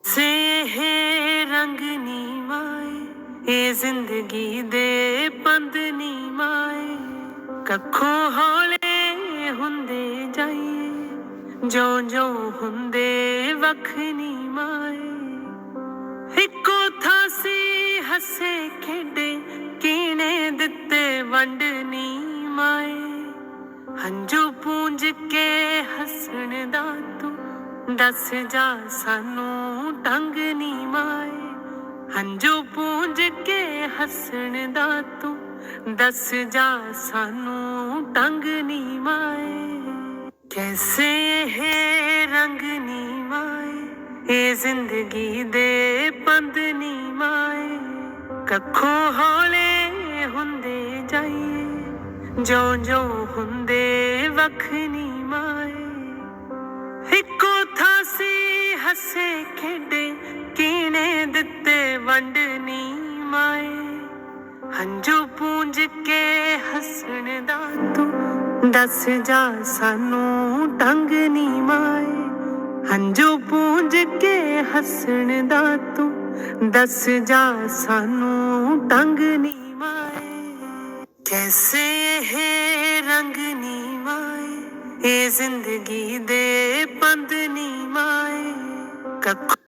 से ਇਹ ਰੰਗ ਨੀ ਮਾਏ ਇਹ ਜ਼ਿੰਦਗੀ ਦੇ ਪੰਦ ਨੀ ਮਾਏ ਕੱਖੋਂ ਹੌਲੇ ਹੁੰਦੇ ਜਾਈਏ ਜਿਉਂ ਹੁੰਦੇ ਵੱਖ ਨੀ ਮਾਏ ਇੱਕੋ ਥਾਂ ਸੀ ਹੱਸੇ ਖੇਡੇ ਕੀਣੇ ਦਿੱਤੇ ਵੰਡ ਨੀ ਮਾਏ ਹੰਝੂ ਪੂੰਝ ਕੇ ਹੱਸਣ ਦਾ ਤੂੰ ਦੱਸ ਜਾ ਸਾਨੂੰ ਢੰਗ ਨੀ ਮਾਏ ਹੰਝੂ ਪੂੰਝ ਕੇ ਹੱਸਣ ਦਾ ਤੂੰ ਦੱਸ ਜਾ ਸਾਨੂੰ ਢੰਗ ਨੀ ਮਾਏ ਕੈਸੇ ਇਹ ਰੰਗ ਨੀ ਮਾਏ ਇਹ ਜ਼ਿੰਦਗੀ ਦੇ ਪੰਦ ਨੀ ਮਾਏ ਕੱਖੋਂ ਹੌਲੇ ਹੁੰਦੇ ਜਾਈਏ ਜਿਉਂ ਹੁੰਦੇ ਵੱਖ ਨੀ ਮਾਏ ਇੱਕੋ ਥਾਂ ਸੀ ਹੱਸੇ ਖੇਡੇ ਕੀਣੇ ਦਿੱਤੇ ਵੰਡ ਨੀ ਮਾਏ ਹੰਝੂ ਪੂੰਝ ਕੇ ਹੱਸਣ ਦਾ ਤੂੰ ਦੱਸ ਜਾ ਸਾਨੂੰ ਢੰਗ ਨੀ ਮਾਏ ਹੰਝੂ ਪੂੰਝ ਕੇ ਹੱਸਣ ਦਾ ਤੂੰ ਦੱਸ ਜਾ ਸਾਨੂੰ ਢੰਗ ਨੀ ਮਾਏ ਕੈਸੇ ਇਹ ਰੰਗ ਨੀ ਮਾਏ ਇਹ ਜ਼ਿੰਦਗੀ ਦੇ ਪੰਦ ਨੀ ਮਾਏ ਕੱਖ